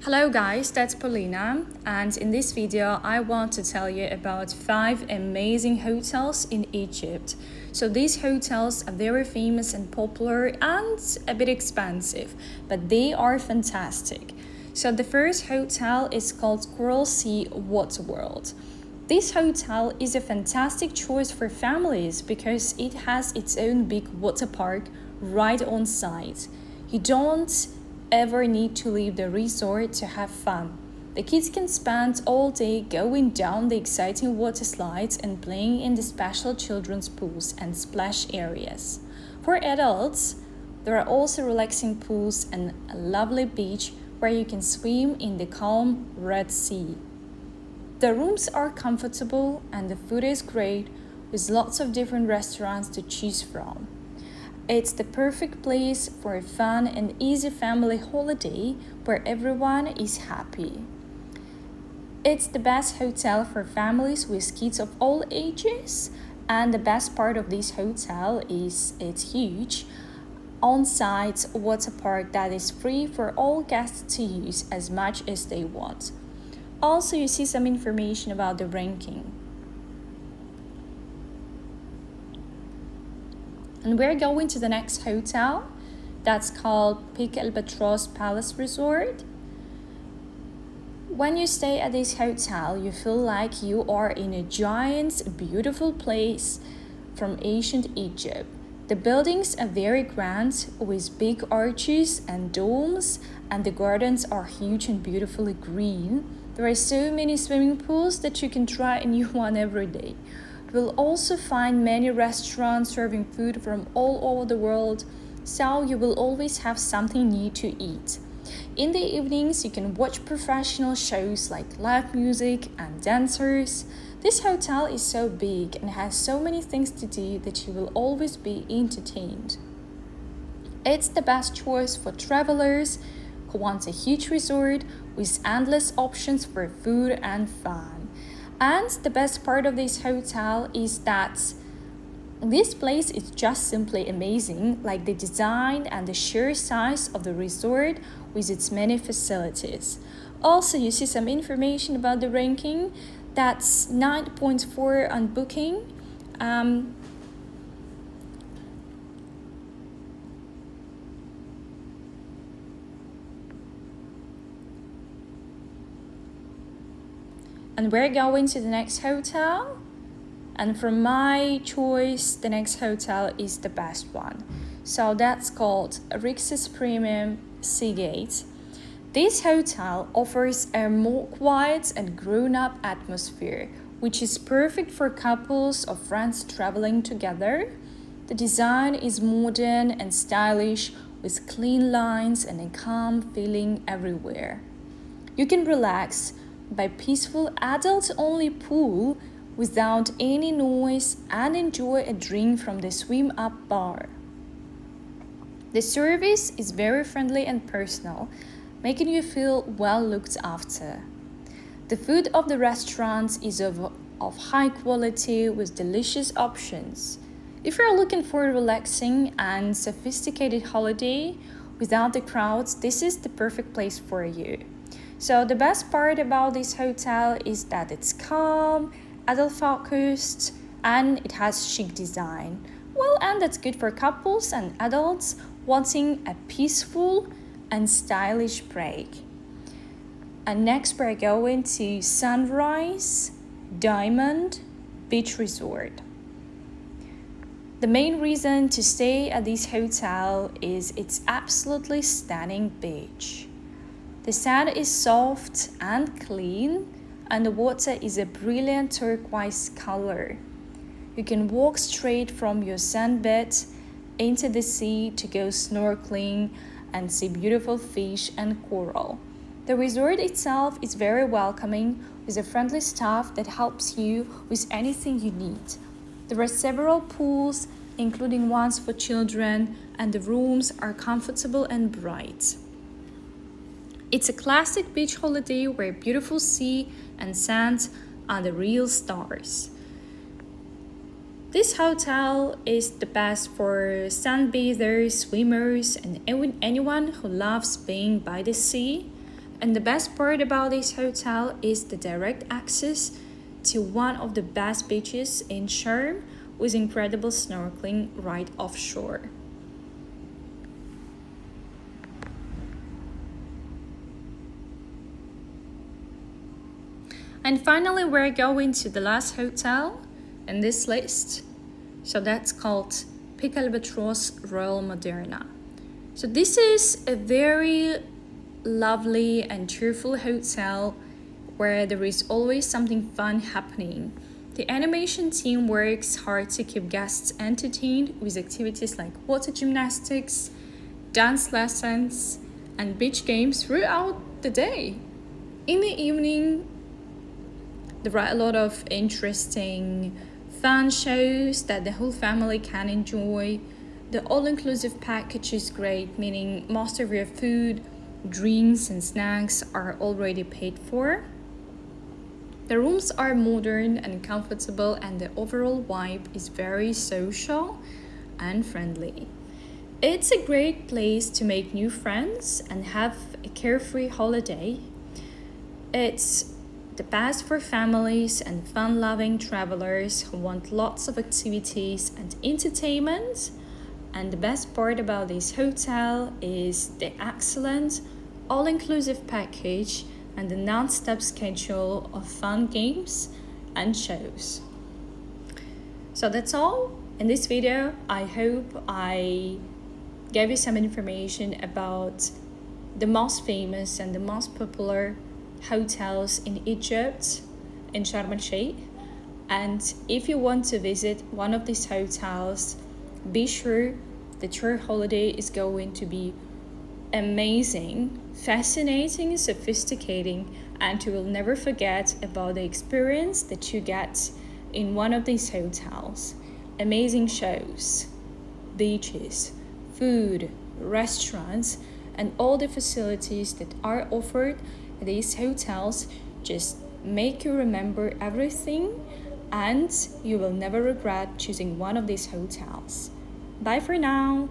Hello guys, that's Paulina, and in this video I want to tell you about 5 amazing hotels in Egypt. So these hotels are very famous and popular and a bit expensive, but they are fantastic. So the first hotel is called Coral Sea Water World. This hotel is a fantastic choice for families because it has its own big water park right on site. You don't ever need to leave the resort to have fun. The kids can spend all day going down the exciting water slides and playing in the special children's pools and splash areas. For adults, there are also relaxing pools and a lovely beach where you can swim in the calm Red Sea. The rooms are comfortable and the food is great with lots of different restaurants to choose from. It's the perfect place for a fun and easy family holiday where everyone is happy. It's the best hotel for families with kids of all ages, and the best part of this hotel is it's huge on-site water park that is free for all guests to use as much as they want. Also, you see some information about the ranking. And we're going to the next hotel that's called Peak Albatross Palace Resort. When you stay at this hotel, you feel like you are in a giant, beautiful place from ancient Egypt. The buildings are very grand with big arches and domes, and the gardens are huge and beautifully green. There are so many swimming pools that you can try a new one every day. You will also find many restaurants serving food from all over the world, so you will always have something new to eat. In the evenings, you can watch professional shows like live music and dancers. This hotel is so big and has so many things to do that you will always be entertained. It's the best choice for travelers who want a huge resort with endless options for food and fun. And the best part of this hotel is that this place is just simply amazing, like the design and the sheer size of the resort with its many facilities. Also, you see some information about the ranking. That's 9.4 on Booking. And we're going to the next hotel. And from my choice, the next hotel is the best one. So that's called Rix's Premium Seagate. This hotel offers a more quiet and grown-up atmosphere, which is perfect for couples or friends traveling together. The design is modern and stylish with clean lines and a calm feeling everywhere. You can relax by peaceful adult-only pool without any noise and enjoy a drink from the swim-up bar. The service is very friendly and personal, making you feel well looked after. The food of the restaurants is of high quality with delicious options. If you're looking for a relaxing and sophisticated holiday without the crowds, this is the perfect place for you. So the best part about this hotel is that it's calm, adult-focused, and it has chic design. Well, and that's good for couples and adults wanting a peaceful and stylish break. And next we're going to Sunrise Diamond Beach Resort. The main reason to stay at this hotel is its absolutely stunning beach. The sand is soft and clean, and the water is a brilliant turquoise color. You can walk straight from your sandbed into the sea to go snorkeling and see beautiful fish and coral. The resort itself is very welcoming with a friendly staff that helps you with anything you need. There are several pools, including ones for children, and the rooms are comfortable and bright. It's a classic beach holiday where beautiful sea and sand are the real stars. This hotel is the best for sunbathers, swimmers, and anyone who loves being by the sea. And the best part about this hotel is the direct access to one of the best beaches in Sharm with incredible snorkeling right offshore. And finally, we're going to the last hotel in this list. So that's called Pic Albatros Royal Moderna. So this is a very lovely and cheerful hotel where there is always something fun happening. The animation team works hard to keep guests entertained with activities like water gymnastics, dance lessons, and beach games throughout the day. In the evening, there are a lot of interesting fun shows that the whole family can enjoy. The all-inclusive package is great, meaning most of your food, drinks, and snacks are already paid for. The rooms are modern and comfortable, and the overall vibe is very social and friendly. It's a great place to make new friends and have a carefree holiday. It's the best for families and fun-loving travelers who want lots of activities and entertainment. And the best part about this hotel is the excellent all-inclusive package and the non-stop schedule of fun games and shows. So that's all in this video. I hope I gave you some information about the most famous and the most popular hotels in Egypt, in Sharm El Sheikh. And if you want to visit one of these hotels, be sure that your holiday is going to be amazing, fascinating, sophisticating, and you will never forget about the experience that you get in one of these hotels. Amazing shows, beaches, food, restaurants, and all the facilities that are offered at these hotels just make you remember everything, and you will never regret choosing one of these hotels. Bye for now.